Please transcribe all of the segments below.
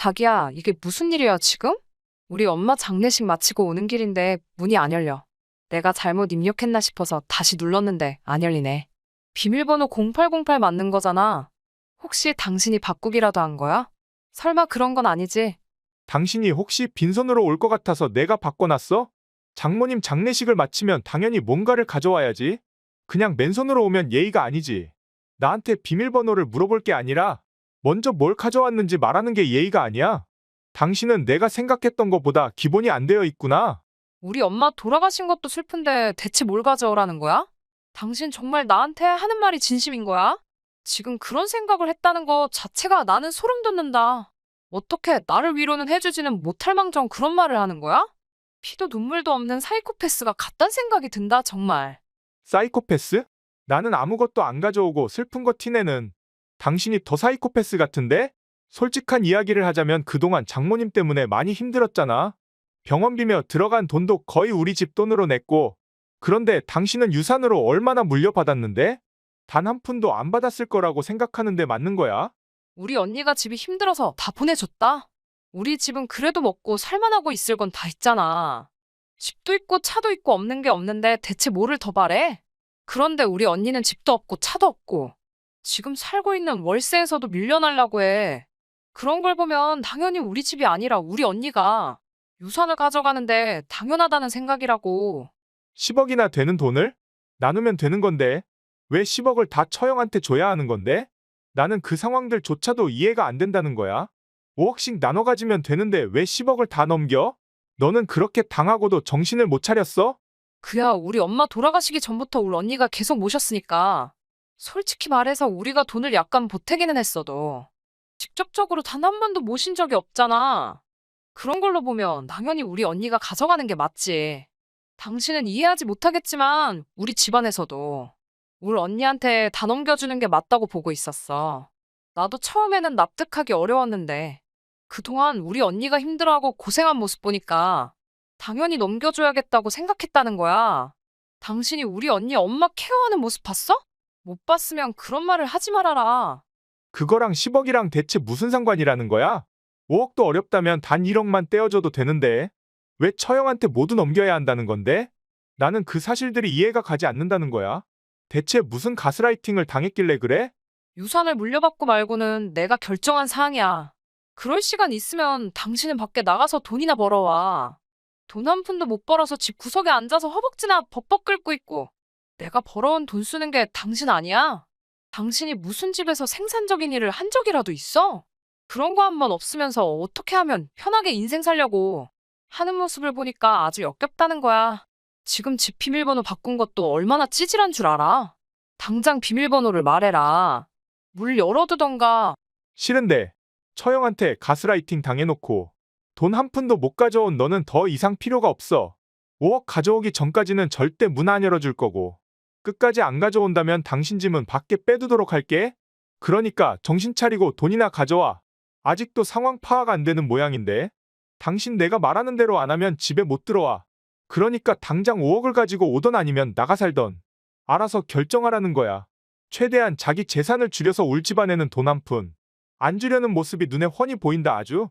자기야, 이게 무슨 일이야, 지금? 우리 엄마 장례식 마치고 오는 길인데 문이 안 열려. 내가 잘못 입력했나 싶어서 다시 눌렀는데 안 열리네. 비밀번호 0808 맞는 거잖아. 혹시 당신이 바꾸기라도 한 거야? 설마 그런 건 아니지? 당신이 혹시 빈손으로 올 것 같아서 내가 바꿔놨어? 장모님 장례식을 마치면 당연히 뭔가를 가져와야지. 그냥 맨손으로 오면 예의가 아니지. 나한테 비밀번호를 물어볼 게 아니라 먼저 뭘 가져왔는지 말하는 게 예의가 아니야. 당신은 내가 생각했던 것보다 기본이 안 되어 있구나. 우리 엄마 돌아가신 것도 슬픈데 대체 뭘 가져오라는 거야? 당신 정말 나한테 하는 말이 진심인 거야? 지금 그런 생각을 했다는 거 자체가 나는 소름 돋는다. 어떻게 나를 위로는 해주지는 못할 망정 그런 말을 하는 거야? 피도 눈물도 없는 사이코패스가 같단 생각이 든다, 정말. 사이코패스? 나는 아무것도 안 가져오고 슬픈 거 티내는 당신이 더 사이코패스 같은데? 솔직한 이야기를 하자면 그동안 장모님 때문에 많이 힘들었잖아. 병원비며 들어간 돈도 거의 우리 집 돈으로 냈고, 그런데 당신은 유산으로 얼마나 물려받았는데? 단 한 푼도 안 받았을 거라고 생각하는데 맞는 거야? 우리 언니가 집이 힘들어서 다 보내줬다. 우리 집은 그래도 먹고 살만하고 있을 건 다 있잖아. 집도 있고 차도 있고 없는 게 없는데 대체 뭐를 더 바래? 그런데 우리 언니는 집도 없고 차도 없고 지금 살고 있는 월세에서도 밀려나려고 해. 그런 걸 보면 당연히 우리 집이 아니라 우리 언니가 유산을 가져가는데 당연하다는 생각이라고. 10억이나 되는 돈을 나누면 되는 건데, 왜 10억을 다 처형한테 줘야 하는 건데? 나는 그 상황들조차도 이해가 안 된다는 거야. 5억씩 나눠 가지면 되는데 왜 10억을 다 넘겨? 너는 그렇게 당하고도 정신을 못 차렸어? 그야 우리 엄마 돌아가시기 전부터 우리 언니가 계속 모셨으니까. 솔직히 말해서 우리가 돈을 약간 보태기는 했어도 직접적으로 단 한 번도 모신 적이 없잖아. 그런 걸로 보면 당연히 우리 언니가 가져가는 게 맞지. 당신은 이해하지 못하겠지만 우리 집안에서도 우리 언니한테 다 넘겨주는 게 맞다고 보고 있었어. 나도 처음에는 납득하기 어려웠는데 그동안 우리 언니가 힘들어하고 고생한 모습 보니까 당연히 넘겨줘야겠다고 생각했다는 거야. 당신이 우리 언니 엄마 케어하는 모습 봤어? 못 봤으면 그런 말을 하지 말아라. 그거랑 10억이랑 대체 무슨 상관이라는 거야? 5억도 어렵다면 단 1억만 떼어줘도 되는데, 왜 처형한테 모두 넘겨야 한다는 건데? 나는 그 사실들이 이해가 가지 않는다는 거야. 대체 무슨 가스라이팅을 당했길래 그래? 유산을 물려받고 말고는 내가 결정한 사항이야. 그럴 시간 있으면 당신은 밖에 나가서 돈이나 벌어와. 돈 한 푼도 못 벌어서 집 구석에 앉아서 허벅지나 벅벅 끓고 있고. 내가 벌어온 돈 쓰는 게 당신 아니야? 당신이 무슨 집에서 생산적인 일을 한 적이라도 있어? 그런 거 한 번 없으면서 어떻게 하면 편하게 인생 살려고 하는 모습을 보니까 아주 역겹다는 거야. 지금 집 비밀번호 바꾼 것도 얼마나 찌질한 줄 알아? 당장 비밀번호를 말해라. 물 열어두던가. 싫은데, 처형한테 가스라이팅 당해놓고 돈 한 푼도 못 가져온 너는 더 이상 필요가 없어. 5억 가져오기 전까지는 절대 문 안 열어줄 거고, 끝까지 안 가져온다면 당신 짐은 밖에 빼두도록 할게. 그러니까 정신 차리고 돈이나 가져와. 아직도 상황 파악 안 되는 모양인데. 당신 내가 말하는 대로 안 하면 집에 못 들어와. 그러니까 당장 5억을 가지고 오던 아니면 나가 살던. 알아서 결정하라는 거야. 최대한 자기 재산을 줄여서 울 집안에는 돈 한 푼 안 주려는 모습이 눈에 훤히 보인다 아주.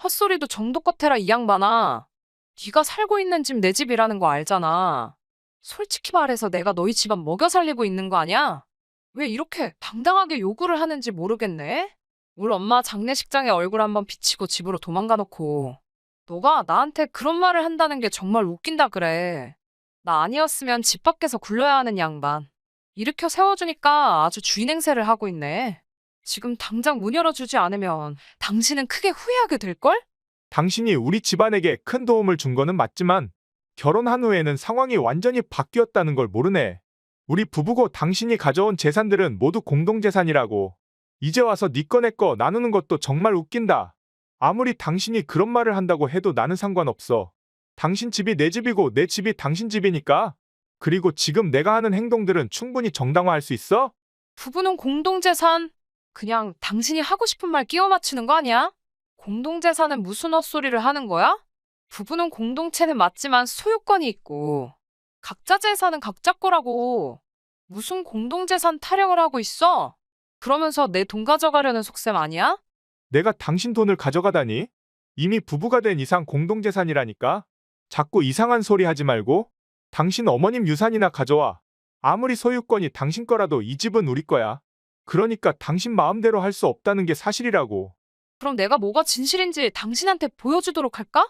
헛소리도 정도껏 해라 이 양반아. 네가 살고 있는 집 내 집이라는 거 알잖아. 솔직히 말해서 내가 너희 집안 먹여 살리고 있는 거 아니야? 왜 이렇게 당당하게 요구를 하는지 모르겠네? 우리 엄마 장례식장에 얼굴 한번 비치고 집으로 도망가 놓고 너가 나한테 그런 말을 한다는 게 정말 웃긴다 그래. 나 아니었으면 집 밖에서 굴러야 하는 양반. 일으켜 세워주니까 아주 주인 행세를 하고 있네. 지금 당장 문 열어주지 않으면 당신은 크게 후회하게 될걸? 당신이 우리 집안에게 큰 도움을 준 거는 맞지만 결혼한 후에는 상황이 완전히 바뀌었다는 걸 모르네. 우리 부부고 당신이 가져온 재산들은 모두 공동재산이라고. 이제 와서 네 거 내 거 나누는 것도 정말 웃긴다. 아무리 당신이 그런 말을 한다고 해도 나는 상관없어. 당신 집이 내 집이고 내 집이 당신 집이니까. 그리고 지금 내가 하는 행동들은 충분히 정당화할 수 있어? 부부는 공동재산. 그냥 당신이 하고 싶은 말 끼워 맞추는 거 아니야? 공동재산은 무슨 헛소리를 하는 거야? 부부는 공동체는 맞지만 소유권이 있고 각자 재산은 각자 거라고. 무슨 공동재산 타령을 하고 있어? 그러면서 내 돈 가져가려는 속셈 아니야? 내가 당신 돈을 가져가다니? 이미 부부가 된 이상 공동재산이라니까? 자꾸 이상한 소리 하지 말고 당신 어머님 유산이나 가져와. 아무리 소유권이 당신 거라도 이 집은 우리 거야. 그러니까 당신 마음대로 할 수 없다는 게 사실이라고. 그럼 내가 뭐가 진실인지 당신한테 보여주도록 할까?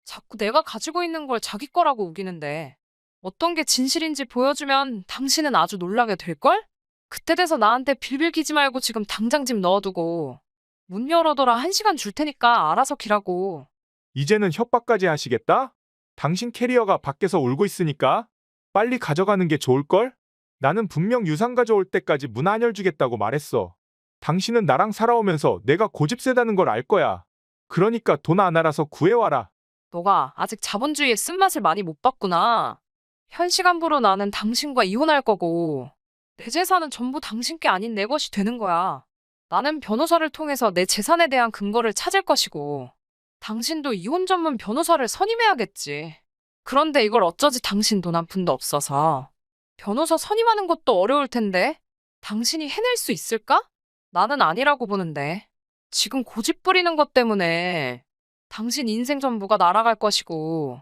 자꾸 내가 가지고 있는 걸 자기 거라고 우기는데 어떤 게 진실인지 보여주면 당신은 아주 놀라게 될걸? 그때 돼서 나한테 빌빌 기지 말고 지금 당장 집 넣어두고 문 열어둬라 1시간 줄 테니까 알아서 기라고. 이제는 협박까지 하시겠다? 당신 캐리어가 밖에서 울고 있으니까 빨리 가져가는 게 좋을걸? 나는 분명 유산 가져올 때까지 문 안 열주겠다고 말했어. 당신은 나랑 살아오면서 내가 고집 세다는 걸 알 거야. 그러니까 돈 안 알아서 구해와라. 너가 아직 자본주의의 쓴맛을 많이 못 봤구나. 현 시간부로 나는 당신과 이혼할 거고 내 재산은 전부 당신 게 아닌 내 것이 되는 거야. 나는 변호사를 통해서 내 재산에 대한 근거를 찾을 것이고 당신도 이혼 전문 변호사를 선임해야겠지. 그런데 이걸 어쩌지 당신 돈 한 푼도 없어서. 변호사 선임하는 것도 어려울 텐데 당신이 해낼 수 있을까? 나는 아니라고 보는데. 지금 고집 부리는 것 때문에 당신 인생 전부가 날아갈 것이고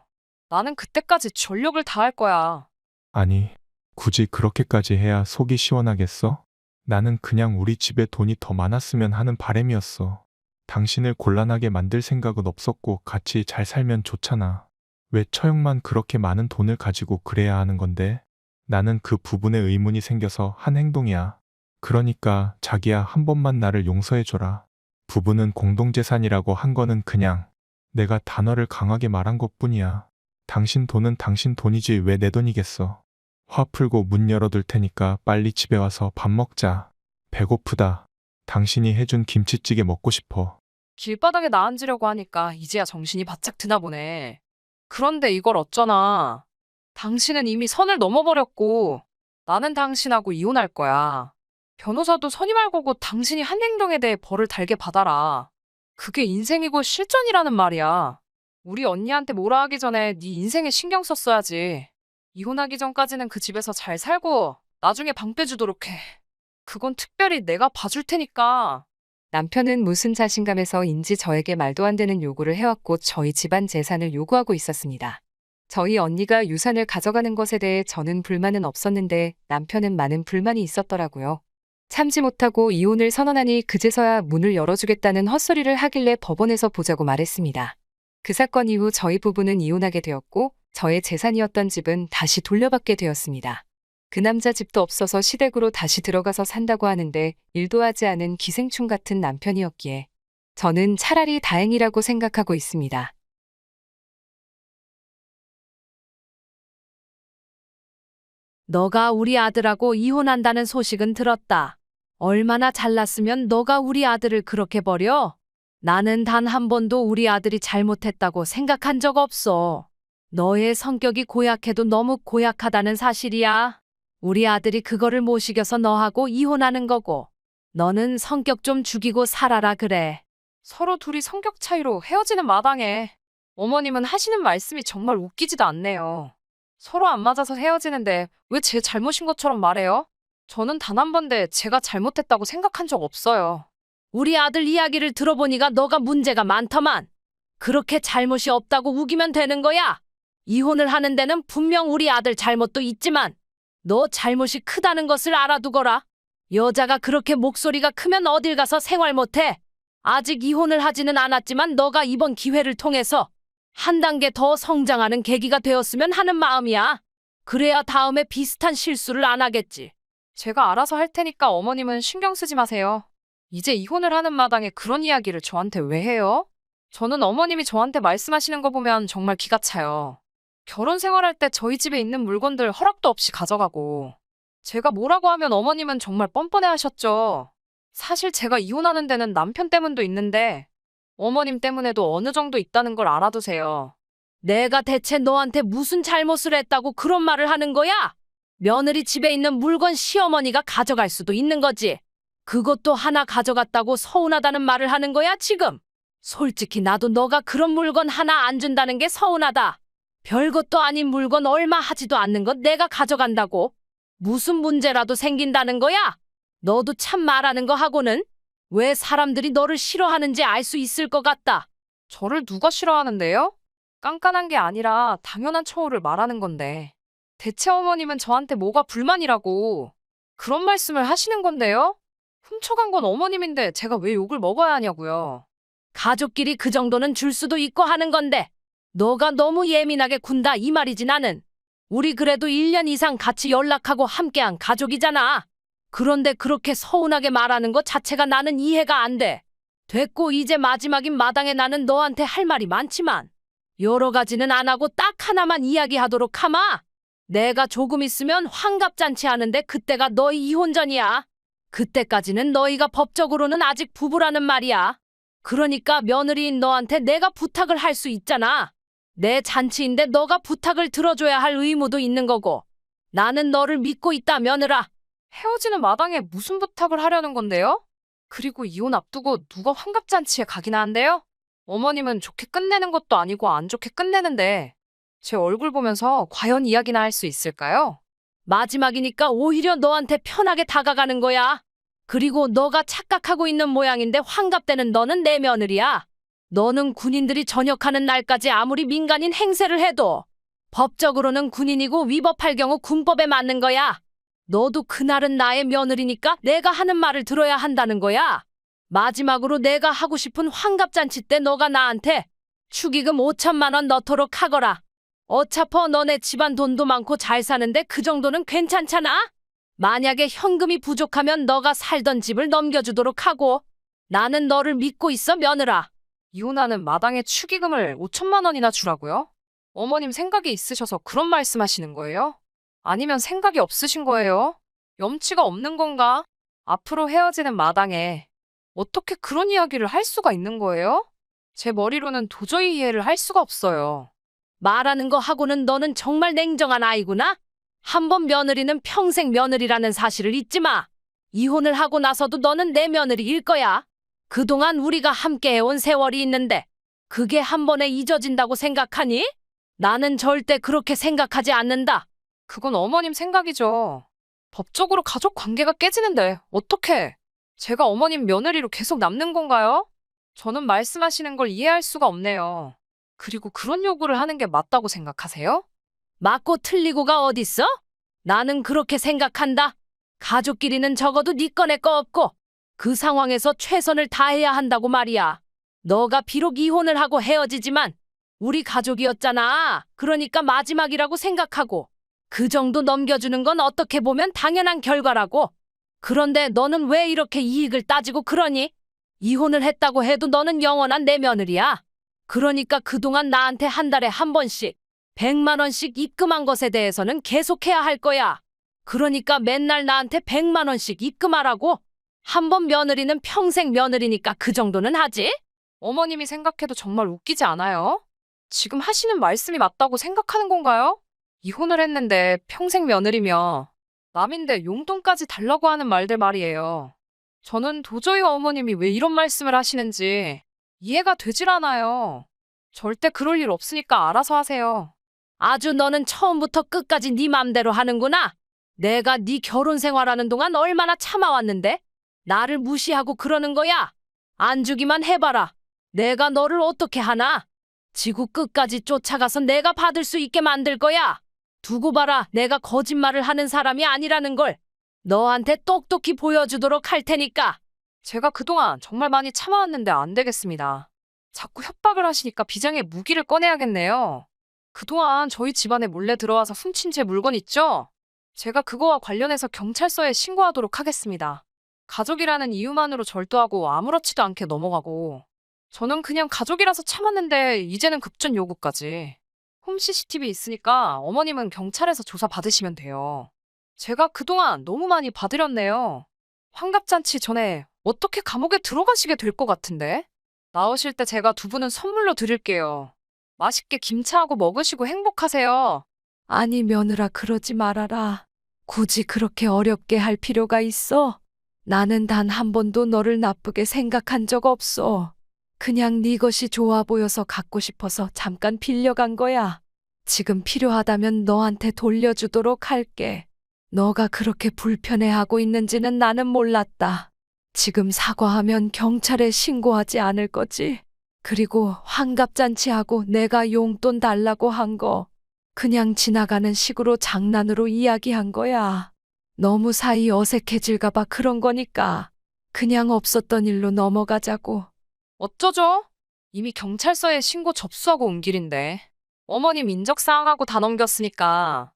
나는 그때까지 전력을 다할 거야. 아니, 굳이 그렇게까지 해야 속이 시원하겠어? 나는 그냥 우리 집에 돈이 더 많았으면 하는 바람이었어. 당신을 곤란하게 만들 생각은 없었고 같이 잘 살면 좋잖아. 왜 처형만 그렇게 많은 돈을 가지고 그래야 하는 건데? 나는 그 부분에 의문이 생겨서 한 행동이야. 그러니까 자기야 한 번만 나를 용서해줘라. 부부는 공동재산이라고 한 거는 그냥 내가 단어를 강하게 말한 것뿐이야. 당신 돈은 당신 돈이지 왜 내 돈이겠어. 화 풀고 문 열어둘 테니까 빨리 집에 와서 밥 먹자. 배고프다. 당신이 해준 김치찌개 먹고 싶어. 길바닥에 나 앉으려고 하니까 이제야 정신이 바짝 드나 보네. 그런데 이걸 어쩌나. 당신은 이미 선을 넘어버렸고 나는 당신하고 이혼할 거야. 변호사도 선임할 거고 당신이 한 행동에 대해 벌을 달게 받아라. 그게 인생이고 실전이라는 말이야. 우리 언니한테 뭐라 하기 전에 네 인생에 신경 썼어야지. 이혼하기 전까지는 그 집에서 잘 살고 나중에 방 빼주도록 해. 그건 특별히 내가 봐줄 테니까. 남편은 무슨 자신감에서인지 저에게 말도 안 되는 요구를 해왔고 저희 집안 재산을 요구하고 있었습니다. 저희 언니가 유산을 가져가는 것에 대해 저는 불만은 없었는데 남편은 많은 불만이 있었더라고요. 참지 못하고 이혼을 선언하니 그제서야 문을 열어주겠다는 헛소리를 하길래 법원에서 보자고 말했습니다. 그 사건 이후 저희 부부는 이혼하게 되었고 저의 재산이었던 집은 다시 돌려받게 되었습니다. 그 남자 집도 없어서 시댁으로 다시 들어가서 산다고 하는데 일도 하지 않은 기생충 같은 남편이었기에 저는 차라리 다행이라고 생각하고 있습니다. 너가 우리 아들하고 이혼한다는 소식은 들었다. 얼마나 잘났으면 너가 우리 아들을 그렇게 버려? 나는 단 한 번도 우리 아들이 잘못했다고 생각한 적 없어. 너의 성격이 고약해도 너무 고약하다는 사실이야. 우리 아들이 그거를 못 이겨서 너하고 이혼하는 거고. 너는 성격 좀 죽이고 살아라 그래. 서로 둘이 성격 차이로 헤어지는 마당에 어머님은 하시는 말씀이 정말 웃기지도 않네요. 서로 안 맞아서 헤어지는데 왜 제 잘못인 것처럼 말해요? 저는 단 한 번도 제가 잘못했다고 생각한 적 없어요. 우리 아들 이야기를 들어보니까 너가 문제가 많더만. 그렇게 잘못이 없다고 우기면 되는 거야. 이혼을 하는 데는 분명 우리 아들 잘못도 있지만 너 잘못이 크다는 것을 알아두거라. 여자가 그렇게 목소리가 크면 어딜 가서 생활 못해. 아직 이혼을 하지는 않았지만 너가 이번 기회를 통해서 한 단계 더 성장하는 계기가 되었으면 하는 마음이야. 그래야 다음에 비슷한 실수를 안 하겠지. 제가 알아서 할 테니까 어머님은 신경 쓰지 마세요. 이제 이혼을 하는 마당에 그런 이야기를 저한테 왜 해요? 저는 어머님이 저한테 말씀하시는 거 보면 정말 기가 차요. 결혼 생활할 때 저희 집에 있는 물건들 허락도 없이 가져가고 제가 뭐라고 하면 어머님은 정말 뻔뻔해 하셨죠. 사실 제가 이혼하는 데는 남편 때문도 있는데 어머님 때문에도 어느 정도 있다는 걸 알아두세요. 내가 대체 너한테 무슨 잘못을 했다고 그런 말을 하는 거야? 며느리 집에 있는 물건 시어머니가 가져갈 수도 있는 거지. 그것도 하나 가져갔다고 서운하다는 말을 하는 거야 지금? 솔직히 나도 너가 그런 물건 하나 안 준다는 게 서운하다. 별것도 아닌 물건 얼마 하지도 않는 것 내가 가져간다고? 무슨 문제라도 생긴다는 거야? 너도 참 말하는 거 하고는? 왜 사람들이 너를 싫어하는지 알 수 있을 것 같다. 저를 누가 싫어하는데요? 깐깐한 게 아니라 당연한 처우를 말하는 건데. 대체 어머님은 저한테 뭐가 불만이라고 그런 말씀을 하시는 건데요? 훔쳐간 건 어머님인데 제가 왜 욕을 먹어야 하냐고요. 가족끼리 그 정도는 줄 수도 있고 하는 건데 너가 너무 예민하게 군다 이 말이지 나는. 우리 그래도 1년 이상 같이 연락하고 함께한 가족이잖아. 그런데 그렇게 서운하게 말하는 것 자체가 나는 이해가 안 돼. 됐고 이제 마지막인 마당에 나는 너한테 할 말이 많지만 여러 가지는 안 하고 딱 하나만 이야기하도록 하마. 내가 조금 있으면 환갑잔치 하는데 그때가 너희 이혼 전이야. 그때까지는 너희가 법적으로는 아직 부부라는 말이야. 그러니까 며느리인 너한테 내가 부탁을 할 수 있잖아. 내 잔치인데 너가 부탁을 들어줘야 할 의무도 있는 거고. 나는 너를 믿고 있다 며느라. 헤어지는 마당에 무슨 부탁을 하려는 건데요? 그리고 이혼 앞두고 누가 환갑잔치에 가기나 한대요? 어머님은 좋게 끝내는 것도 아니고 안 좋게 끝내는데 제 얼굴 보면서 과연 이야기나 할 수 있을까요? 마지막이니까 오히려 너한테 편하게 다가가는 거야. 그리고 너가 착각하고 있는 모양인데 환갑 때는 너는 내 며느리야. 너는 군인들이 전역하는 날까지 아무리 민간인 행세를 해도 법적으로는 군인이고 위법할 경우 군법에 맞는 거야. 너도 그날은 나의 며느리니까 내가 하는 말을 들어야 한다는 거야. 마지막으로 내가 하고 싶은 환갑잔치 때 너가 나한테 축의금 5천만 원 넣도록 하거라. 어차피 너네 집안 돈도 많고 잘 사는데 그 정도는 괜찮잖아? 만약에 현금이 부족하면 너가 살던 집을 넘겨주도록 하고. 나는 너를 믿고 있어 며느라. 이혼하는 마당에 축의금을 5천만 원이나 주라고요? 어머님 생각이 있으셔서 그런 말씀하시는 거예요? 아니면 생각이 없으신 거예요? 염치가 없는 건가? 앞으로 헤어지는 마당에 어떻게 그런 이야기를 할 수가 있는 거예요? 제 머리로는 도저히 이해를 할 수가 없어요. 말하는 거 하고는 너는 정말 냉정한 아이구나. 한번 며느리는 평생 며느리라는 사실을 잊지 마. 이혼을 하고 나서도 너는 내 며느리일 거야. 그동안 우리가 함께 해온 세월이 있는데 그게 한 번에 잊어진다고 생각하니? 나는 절대 그렇게 생각하지 않는다. 그건 어머님 생각이죠. 법적으로 가족 관계가 깨지는데 어떻게 제가 어머님 며느리로 계속 남는 건가요? 저는 말씀하시는 걸 이해할 수가 없네요. 그리고 그런 요구를 하는 게 맞다고 생각하세요? 맞고 틀리고가 어딨어? 나는 그렇게 생각한다. 가족끼리는 적어도 네 거 내 거 없고 그 상황에서 최선을 다해야 한다고 말이야. 너가 비록 이혼을 하고 헤어지지만 우리 가족이었잖아. 그러니까 마지막이라고 생각하고 그 정도 넘겨주는 건 어떻게 보면 당연한 결과라고. 그런데 너는 왜 이렇게 이익을 따지고 그러니? 이혼을 했다고 해도 너는 영원한 내 며느리야. 그러니까 그동안 나한테 한 달에 한 번씩 100만 원씩 입금한 것에 대해서는 계속해야 할 거야. 그러니까 맨날 나한테 100만 원씩 입금하라고. 한 번 며느리는 평생 며느리니까 그 정도는 하지? 어머님이 생각해도 정말 웃기지 않아요? 지금 하시는 말씀이 맞다고 생각하는 건가요? 이혼을 했는데 평생 며느리며 남인데 용돈까지 달라고 하는 말들 말이에요. 저는 도저히 어머님이 왜 이런 말씀을 하시는지 이해가 되질 않아요. 절대 그럴 일 없으니까 알아서 하세요. 아주 너는 처음부터 끝까지 네 맘대로 하는구나. 내가 네 결혼 생활하는 동안 얼마나 참아왔는데 나를 무시하고 그러는 거야. 안 주기만 해봐라. 내가 너를 어떻게 하나? 지구 끝까지 쫓아가서 내가 받을 수 있게 만들 거야. 두고 봐라. 내가 거짓말을 하는 사람이 아니라는 걸 너한테 똑똑히 보여주도록 할 테니까. 제가 그동안 정말 많이 참아왔는데 안 되겠습니다. 자꾸 협박을 하시니까 비장의 무기를 꺼내야겠네요. 그동안 저희 집안에 몰래 들어와서 훔친 제 물건 있죠? 제가 그거와 관련해서 경찰서에 신고하도록 하겠습니다. 가족이라는 이유만으로 절도하고 아무렇지도 않게 넘어가고 저는 그냥 가족이라서 참았는데 이제는 급전 요구까지. 홈 CCTV 있으니까 어머님은 경찰에서 조사 받으시면 돼요. 제가 그동안 너무 많이 봐드렸네요. 환갑잔치 전에 어떻게 감옥에 들어가시게 될 것 같은데? 나오실 때 제가 두 분은 선물로 드릴게요. 맛있게 김치하고 먹으시고 행복하세요. 아니 며느라 그러지 말아라. 굳이 그렇게 어렵게 할 필요가 있어? 나는 단 한 번도 너를 나쁘게 생각한 적 없어. 그냥 네 것이 좋아 보여서 갖고 싶어서 잠깐 빌려간 거야. 지금 필요하다면 너한테 돌려주도록 할게. 너가 그렇게 불편해하고 있는지는 나는 몰랐다. 지금 사과하면 경찰에 신고하지 않을 거지? 그리고 환갑잔치하고 내가 용돈 달라고 한 거 그냥 지나가는 식으로 장난으로 이야기한 거야. 너무 사이 어색해질까봐 그런 거니까 그냥 없었던 일로 넘어가자고. 어쩌죠? 이미 경찰서에 신고 접수하고 온 길인데. 어머님 인적사항하고 다 넘겼으니까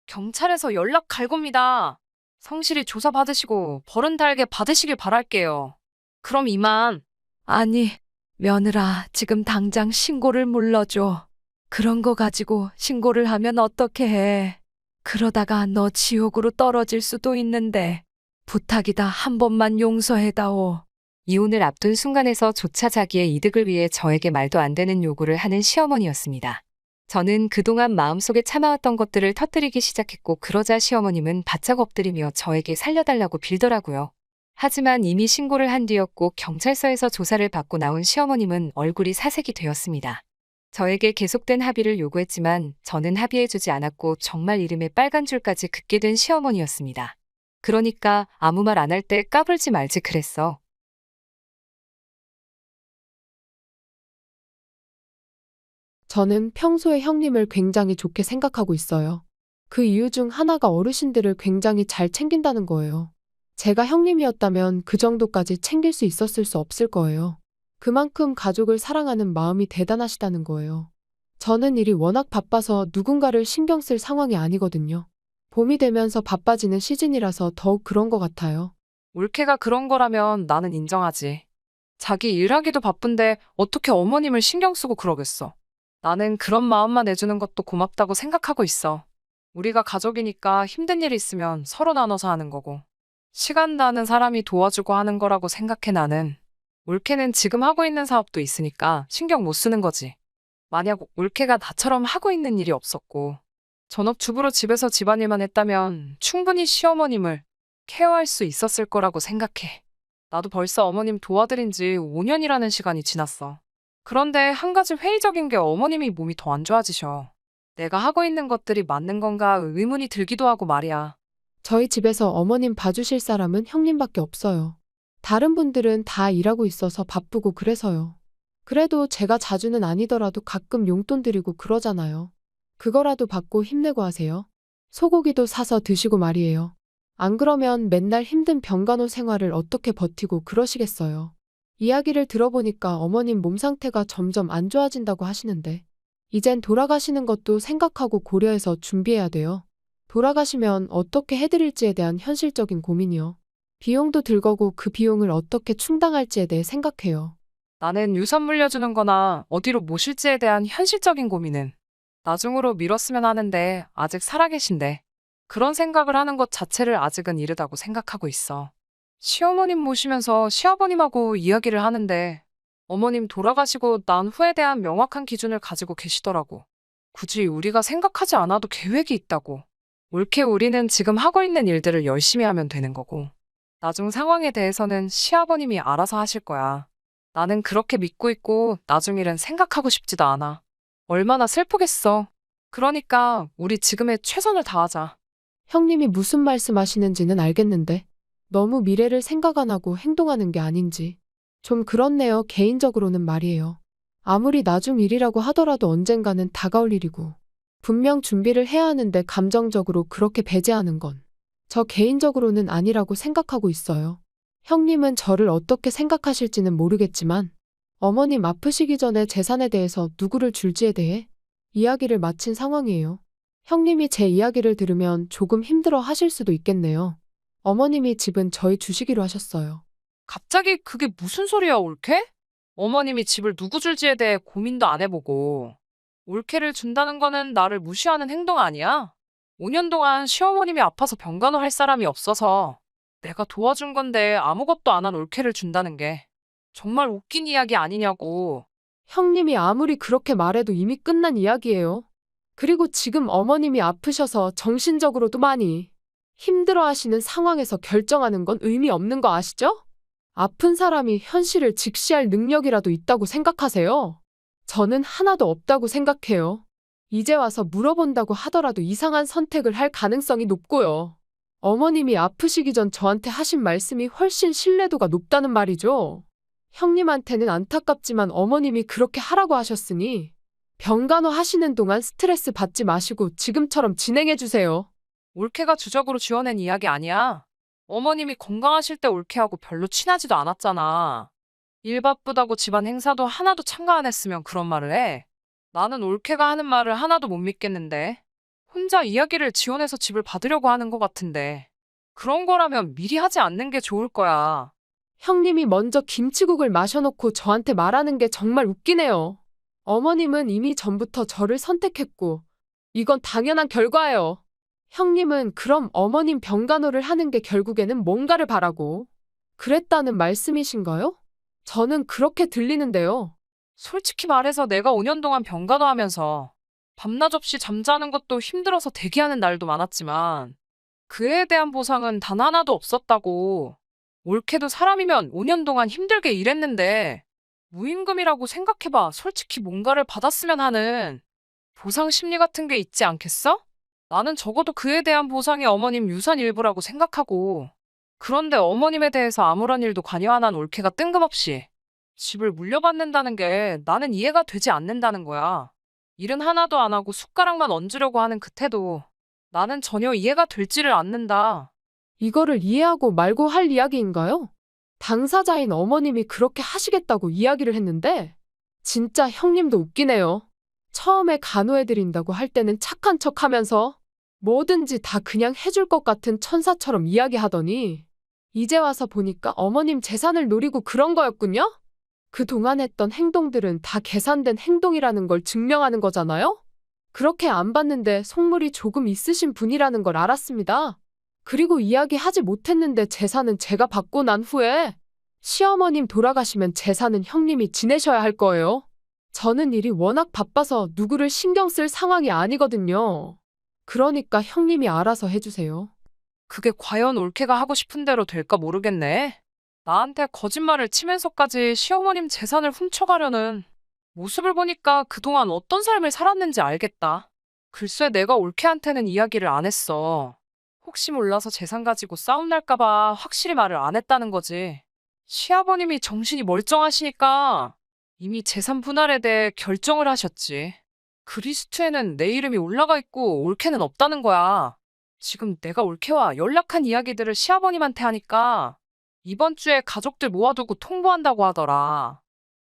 경찰에서 연락 갈 겁니다. 성실히 조사 받으시고 벌은 달게 받으시길 바랄게요. 그럼 이만. 아니, 며느라, 지금 당장 신고를 물러줘. 그런 거 가지고 신고를 하면 어떻게 해? 그러다가 너 지옥으로 떨어질 수도 있는데. 부탁이다, 한 번만 용서해다오. 이혼을 앞둔 순간에서조차 자기의 이득을 위해 저에게 말도 안 되는 요구를 하는 시어머니였습니다. 저는 그동안 마음속에 참아왔던 것들을 터뜨리기 시작했고 그러자 시어머님은 바짝 엎드리며 저에게 살려달라고 빌더라고요. 하지만 이미 신고를 한 뒤였고 경찰서에서 조사를 받고 나온 시어머님은 얼굴이 사색이 되었습니다. 저에게 계속된 합의를 요구했지만 저는 합의해주지 않았고 정말 이름에 빨간 줄까지 긋게 된 시어머니였습니다. 그러니까 아무 말 안 할 때 까불지 말지 그랬어. 저는 평소에 형님을 굉장히 좋게 생각하고 있어요. 그 이유 중 하나가 어르신들을 굉장히 잘 챙긴다는 거예요. 제가 형님이었다면 그 정도까지 챙길 수 있었을 수 없을 거예요. 그만큼 가족을 사랑하는 마음이 대단하시다는 거예요. 저는 일이 워낙 바빠서 누군가를 신경 쓸 상황이 아니거든요. 봄이 되면서 바빠지는 시즌이라서 더욱 그런 것 같아요. 올케가 그런 거라면 나는 인정하지. 자기 일하기도 바쁜데 어떻게 어머님을 신경 쓰고 그러겠어. 나는 그런 마음만 해주는 것도 고맙다고 생각하고 있어. 우리가 가족이니까 힘든 일 있으면 서로 나눠서 하는 거고. 시간 나는 사람이 도와주고 하는 거라고 생각해 나는. 올케는 지금 하고 있는 사업도 있으니까 신경 못 쓰는 거지. 만약 올케가 나처럼 하고 있는 일이 없었고 전업주부로 집에서 집안일만 했다면 충분히 시어머님을 케어할 수 있었을 거라고 생각해. 나도 벌써 어머님 도와드린 지 5년이라는 시간이 지났어. 그런데 한 가지 회의적인 게 어머님이 몸이 더 안 좋아지셔. 내가 하고 있는 것들이 맞는 건가 의문이 들기도 하고 말이야. 저희 집에서 어머님 봐주실 사람은 형님밖에 없어요. 다른 분들은 다 일하고 있어서 바쁘고 그래서요. 그래도 제가 자주는 아니더라도 가끔 용돈 드리고 그러잖아요. 그거라도 받고 힘내고 하세요. 소고기도 사서 드시고 말이에요. 안 그러면 맨날 힘든 병간호 생활을 어떻게 버티고 그러시겠어요. 이야기를 들어보니까 어머님 몸 상태가 점점 안 좋아진다고 하시는데 이젠 돌아가시는 것도 생각하고 고려해서 준비해야 돼요. 돌아가시면 어떻게 해드릴지에 대한 현실적인 고민이요. 비용도 들 거고 그 비용을 어떻게 충당할지에 대해 생각해요. 나는 유산 물려주는 거나 어디로 모실지에 대한 현실적인 고민은 나중으로 미뤘으면 하는데 아직 살아계신데 그런 생각을 하는 것 자체를 아직은 이르다고 생각하고 있어. 시어머님 모시면서 시아버님하고 이야기를 하는데 어머님 돌아가시고 난 후에 대한 명확한 기준을 가지고 계시더라고. 굳이 우리가 생각하지 않아도 계획이 있다고. 옳게 우리는 지금 하고 있는 일들을 열심히 하면 되는 거고 나중 상황에 대해서는 시아버님이 알아서 하실 거야. 나는 그렇게 믿고 있고 나중 일은 생각하고 싶지도 않아. 얼마나 슬프겠어. 그러니까 우리 지금에 최선을 다하자. 형님이 무슨 말씀하시는지는 알겠는데 너무 미래를 생각 안 하고 행동하는 게 아닌지 좀 그렇네요. 개인적으로는 말이에요. 아무리 나중 일이라고 하더라도 언젠가는 다가올 일이고 분명 준비를 해야 하는데 감정적으로 그렇게 배제하는 건 저 개인적으로는 아니라고 생각하고 있어요. 형님은 저를 어떻게 생각하실지는 모르겠지만 어머님 아프시기 전에 재산에 대해서 누구를 줄지에 대해 이야기를 마친 상황이에요. 형님이 제 이야기를 들으면 조금 힘들어 하실 수도 있겠네요. 어머님이 집은 저희 주시기로 하셨어요. 갑자기 그게 무슨 소리야, 올케? 어머님이 집을 누구 줄지에 대해 고민도 안 해보고 올케를 준다는 거는 나를 무시하는 행동 아니야? 5년 동안 시어머님이 아파서 병간호 할 사람이 없어서 내가 도와준 건데 아무것도 안 한 올케를 준다는 게 정말 웃긴 이야기 아니냐고. 형님이 아무리 그렇게 말해도 이미 끝난 이야기예요. 그리고 지금 어머님이 아프셔서 정신적으로도 많이 힘들어하시는 상황에서 결정하는 건 의미 없는 거 아시죠? 아픈 사람이 현실을 직시할 능력이라도 있다고 생각하세요? 저는 하나도 없다고 생각해요. 이제 와서 물어본다고 하더라도 이상한 선택을 할 가능성이 높고요. 어머님이 아프시기 전 저한테 하신 말씀이 훨씬 신뢰도가 높다는 말이죠. 형님한테는 안타깝지만 어머님이 그렇게 하라고 하셨으니 병간호 하시는 동안 스트레스 받지 마시고 지금처럼 진행해 주세요. 올케가 주적으로 지어낸 이야기 아니야. 어머님이 건강하실 때 올케하고 별로 친하지도 않았잖아. 일 바쁘다고 집안 행사도 하나도 참가 안 했으면 그런 말을 해. 나는 올케가 하는 말을 하나도 못 믿겠는데. 혼자 이야기를 지어내서 집을 받으려고 하는 것 같은데. 그런 거라면 미리 하지 않는 게 좋을 거야. 형님이 먼저 김치국을 마셔놓고 저한테 말하는 게 정말 웃기네요. 어머님은 이미 전부터 저를 선택했고, 이건 당연한 결과예요. 형님은 그럼 어머님 병간호를 하는 게 결국에는 뭔가를 바라고 그랬다는 말씀이신가요? 저는 그렇게 들리는데요. 솔직히 말해서 내가 5년 동안 병간호 하면서 밤낮 없이 잠자는 것도 힘들어서 대기하는 날도 많았지만 그에 대한 보상은 단 하나도 없었다고. 올케도 사람이면 5년 동안 힘들게 일했는데 무임금이라고 생각해봐. 솔직히 뭔가를 받았으면 하는 보상 심리 같은 게 있지 않겠어? 나는 적어도 그에 대한 보상이 어머님 유산 일부라고 생각하고. 그런데 어머님에 대해서 아무런 일도 관여 안 한 올케가 뜬금없이 집을 물려받는다는 게 나는 이해가 되지 않는다는 거야. 일은 하나도 안 하고 숟가락만 얹으려고 하는 그 태도. 나는 전혀 이해가 되지를 않는다. 이거를 이해하고 말고 할 이야기인가요? 당사자인 어머님이 그렇게 하시겠다고 이야기를 했는데, 진짜 형님도 웃기네요. 처음에 간호해드린다고 할 때는 착한 척 하면서 뭐든지 다 그냥 해줄 것 같은 천사처럼 이야기하더니, 이제 와서 보니까 어머님 재산을 노리고 그런 거였군요? 그동안 했던 행동들은 다 계산된 행동이라는 걸 증명하는 거잖아요? 그렇게 안 봤는데 속물이 조금 있으신 분이라는 걸 알았습니다. 그리고 이야기하지 못했는데 재산은 제가 받고 난 후에 시어머님 돌아가시면 재산은 형님이 지내셔야 할 거예요. 저는 일이 워낙 바빠서 누구를 신경 쓸 상황이 아니거든요. 그러니까 형님이 알아서 해주세요. 그게 과연 올케가 하고 싶은 대로 될까 모르겠네. 나한테 거짓말을 치면서까지 시어머님 재산을 훔쳐가려는 모습을 보니까 그동안 어떤 삶을 살았는지 알겠다. 글쎄 내가 올케한테는 이야기를 안 했어. 혹시 몰라서 재산 가지고 싸움 날까봐 확실히 말을 안 했다는 거지. 시아버님이 정신이 멀쩡하시니까 이미 재산 분할에 대해 결정을 하셨지. 그 리스트에는 내 이름이 올라가 있고 올케는 없다는 거야. 지금 내가 올케와 연락한 이야기들을 시아버님한테 하니까 이번 주에 가족들 모아두고 통보한다고 하더라.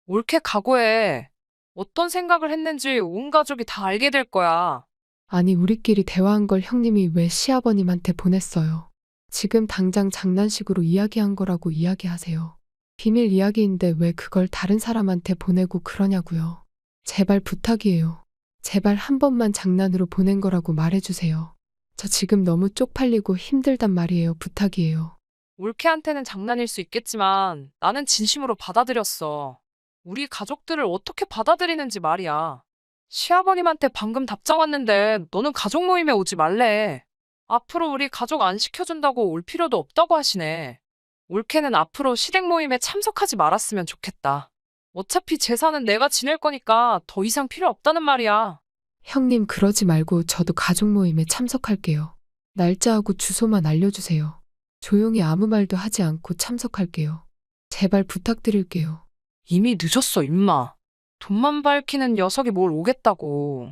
올케 각오해. 어떤 생각을 했는지 온 가족이 다 알게 될 거야. 아니, 우리끼리 대화한 걸 형님이 왜 시아버님한테 보냈어요? 지금 당장 장난식으로 이야기한 거라고 이야기하세요. 비밀 이야기인데 왜 그걸 다른 사람한테 보내고 그러냐고요. 제발 부탁이에요. 제발 한 번만 장난으로 보낸 거라고 말해주세요. 저 지금 너무 쪽팔리고 힘들단 말이에요. 부탁이에요. 올케한테는 장난일 수 있겠지만 나는 진심으로 받아들였어. 우리 가족들을 어떻게 받아들이는지 말이야. 시아버님한테 방금 답장 왔는데 너는 가족 모임에 오지 말래. 앞으로 우리 가족 안 시켜준다고 올 필요도 없다고 하시네. 올케는 앞으로 시댁 모임에 참석하지 말았으면 좋겠다. 어차피 재산은 내가 지낼 거니까 더 이상 필요 없다는 말이야. 형님, 그러지 말고 저도 가족 모임에 참석할게요. 날짜하고 주소만 알려주세요. 조용히 아무 말도 하지 않고 참석할게요. 제발 부탁드릴게요. 이미 늦었어, 임마. 돈만 밝히는 녀석이 뭘 오겠다고.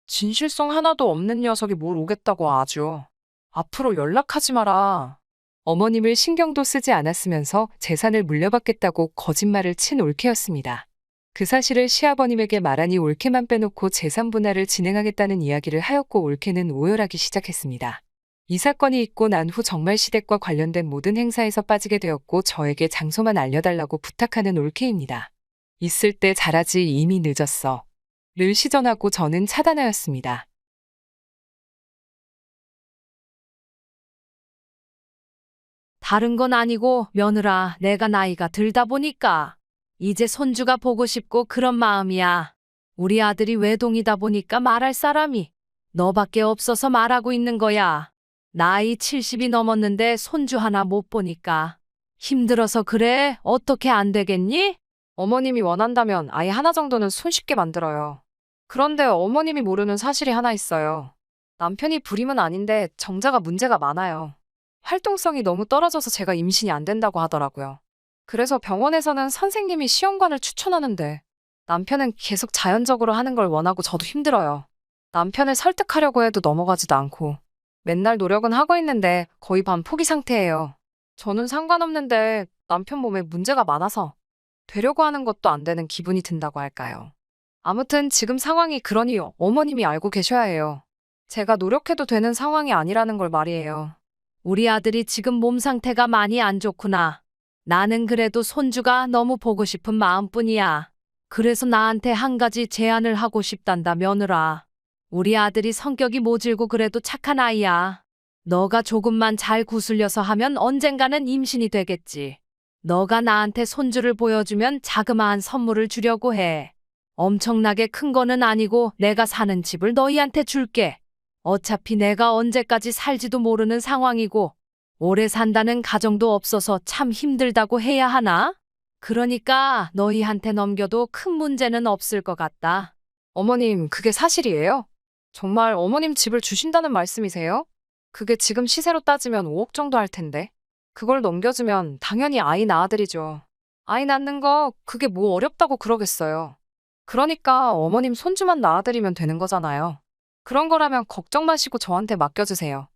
진실성 하나도 없는 녀석이 뭘 오겠다고 아주. 앞으로 연락하지 마라. 어머님을 신경도 쓰지 않았으면서 재산을 물려받겠다고 거짓말을 친 올케였습니다. 그 사실을 시아버님에게 말하니 올케만 빼놓고 재산 분할을 진행하겠다는 이야기를 하였고 올케는 오열하기 시작했습니다. 이 사건이 있고 난 후 정말 시댁과 관련된 모든 행사에서 빠지게 되었고 저에게 장소만 알려달라고 부탁하는 올케입니다. 있을 때 잘하지 이미 늦었어. 늘 시전하고 저는 차단하였습니다. 다른 건 아니고 며느라, 내가 나이가 들다 보니까 이제 손주가 보고 싶고 그런 마음이야. 우리 아들이 외동이다 보니까 말할 사람이 너밖에 없어서 말하고 있는 거야. 나이 70이 넘었는데 손주 하나 못 보니까 힘들어서 그래. 어떻게 안 되겠니? 어머님이 원한다면 아이 하나 정도는 손쉽게 만들어요. 그런데 어머님이 모르는 사실이 하나 있어요. 남편이 불임은 아닌데 정자가 문제가 많아요. 활동성이 너무 떨어져서 제가 임신이 안 된다고 하더라고요. 그래서 병원에서는 선생님이 시험관을 추천하는데 남편은 계속 자연적으로 하는 걸 원하고 저도 힘들어요. 남편을 설득하려고 해도 넘어가지도 않고 맨날 노력은 하고 있는데 거의 반포기 상태예요. 저는 상관없는데 남편 몸에 문제가 많아서 되려고 하는 것도 안 되는 기분이 든다고 할까요? 아무튼 지금 상황이 그러니 어머님이 알고 계셔야 해요. 제가 노력해도 되는 상황이 아니라는 걸 말이에요. 우리 아들이 지금 몸 상태가 많이 안 좋구나. 나는 그래도 손주가 너무 보고 싶은 마음뿐이야. 그래서 나한테 한 가지 제안을 하고 싶단다, 며느라. 우리 아들이 성격이 모질고 그래도 착한 아이야. 너가 조금만 잘 구슬려서 하면 언젠가는 임신이 되겠지. 너가 나한테 손주를 보여주면 자그마한 선물을 주려고 해. 엄청나게 큰 거는 아니고 내가 사는 집을 너희한테 줄게. 어차피 내가 언제까지 살지도 모르는 상황이고 오래 산다는 가정도 없어서 참 힘들다고 해야 하나? 그러니까 너희한테 넘겨도 큰 문제는 없을 것 같다. 어머님, 그게 사실이에요? 정말 어머님 집을 주신다는 말씀이세요? 그게 지금 시세로 따지면 5억 정도 할 텐데. 그걸 넘겨주면 당연히 아이 낳아드리죠. 아이 낳는 거 그게 뭐 어렵다고 그러겠어요. 그러니까 어머님 손주만 낳아드리면 되는 거잖아요. 그런 거라면 걱정 마시고 저한테 맡겨주세요.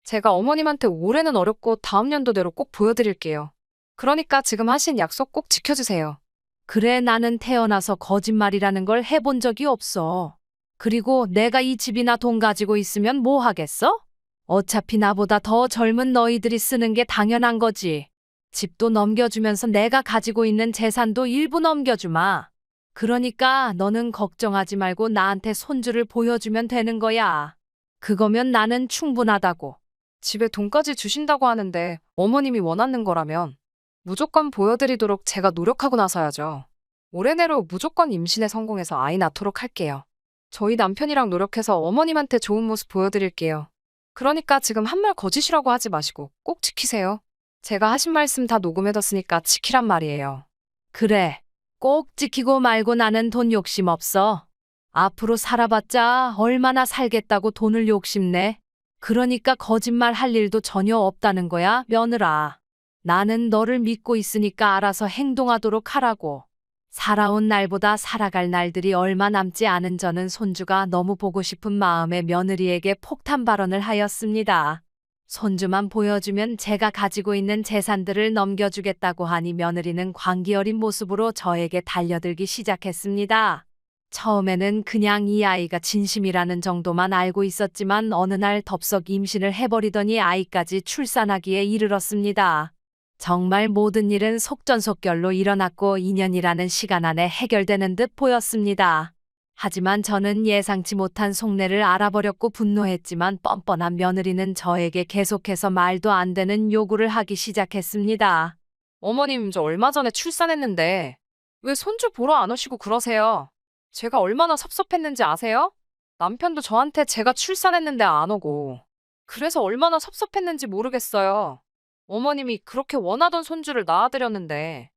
제가 어머님한테 올해는 어렵고 다음 연도대로 꼭 보여드릴게요. 그러니까 지금 하신 약속 꼭 지켜주세요. 그래, 나는 태어나서 거짓말이라는 걸 해본 적이 없어. 그리고 내가 이 집이나 돈 가지고 있으면 뭐 하겠어? 어차피 나보다 더 젊은 너희들이 쓰는 게 당연한 거지. 집도 넘겨주면서 내가 가지고 있는 재산도 일부 넘겨주마. 그러니까 너는 걱정하지 말고 나한테 손주를 보여주면 되는 거야. 그거면 나는 충분하다고. 집에 돈까지 주신다고 하는데 어머님이 원하는 거라면 무조건 보여드리도록 제가 노력하고 나서야죠. 올해 내로 무조건 임신에 성공해서 아이 낳도록 할게요. 저희 남편이랑 노력해서 어머님한테 좋은 모습 보여드릴게요. 그러니까 지금 한 말 거짓이라고 하지 마시고 꼭 지키세요. 제가 하신 말씀 다 녹음해뒀으니까 지키란 말이에요. 그래, 꼭 지키고 말고. 나는 돈 욕심 없어. 앞으로 살아봤자 얼마나 살겠다고 돈을 욕심내. 그러니까 거짓말 할 일도 전혀 없다는 거야, 며느라. 나는 너를 믿고 있으니까 알아서 행동하도록 하라고. 살아온 날보다 살아갈 날들이 얼마 남지 않은 저는 손주가 너무 보고 싶은 마음에 며느리에게 폭탄 발언을 하였습니다. 손주만 보여주면 제가 가지고 있는 재산들을 넘겨주겠다고 하니 며느리는 광기 어린 모습으로 저에게 달려들기 시작했습니다. 처음에는 그냥 이 아이가 진심이라는 정도만 알고 있었지만 어느 날 덥석 임신을 해버리더니 아이까지 출산하기에 이르렀습니다. 정말 모든 일은 속전속결로 일어났고 2년이라는 시간 안에 해결되는 듯 보였습니다. 하지만 저는 예상치 못한 속내를 알아버렸고 분노했지만 뻔뻔한 며느리는 저에게 계속해서 말도 안 되는 요구를 하기 시작했습니다. 어머님, 저 얼마 전에 출산했는데 왜 손주 보러 안 오시고 그러세요? 제가 얼마나 섭섭했는지 아세요? 남편도 저한테 제가 출산했는데 안 오고. 그래서 얼마나 섭섭했는지 모르겠어요. 어머님이 그렇게 원하던 손주를 낳아드렸는데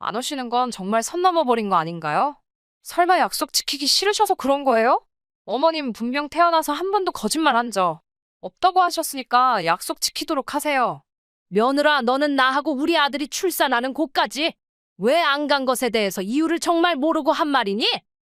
안 오시는 건 정말 선 넘어버린 거 아닌가요? 설마 약속 지키기 싫으셔서 그런 거예요? 어머님 분명 태어나서 한 번도 거짓말 한 적 없다고 하셨으니까 약속 지키도록 하세요. 며느라, 너는 나하고 우리 아들이 출산하는 곳까지 왜 안 간 것에 대해서 이유를 정말 모르고 한 말이니?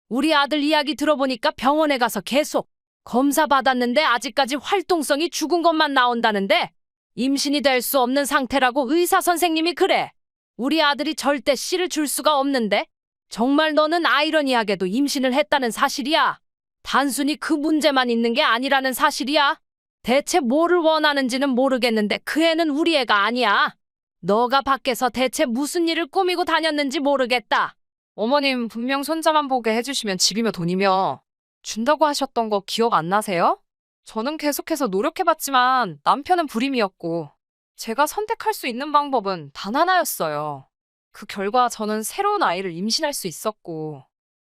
우리 아들 이야기 들어보니까 병원에 가서 계속 검사 받았는데 아직까지 활동성이 죽은 것만 나온다는데 임신이 될 수 없는 상태라고 의사 선생님이 그래. 우리 아들이 절대 씨를 줄 수가 없는데 정말 너는 아이러니하게도 임신을 했다는 사실이야. 단순히 그 문제만 있는 게 아니라는 사실이야. 대체 뭐를 원하는지는 모르겠는데 그 애는 우리 애가 아니야. 너가 밖에서 대체 무슨 일을 꾸미고 다녔는지 모르겠다. 어머님 분명 손자만 보게 해주시면 집이며 돈이며 준다고 하셨던 거 기억 안 나세요? 저는 계속해서 노력해봤지만 남편은 불임이었고 제가 선택할 수 있는 방법은 단 하나였어요. 그 결과 저는 새로운 아이를 임신할 수 있었고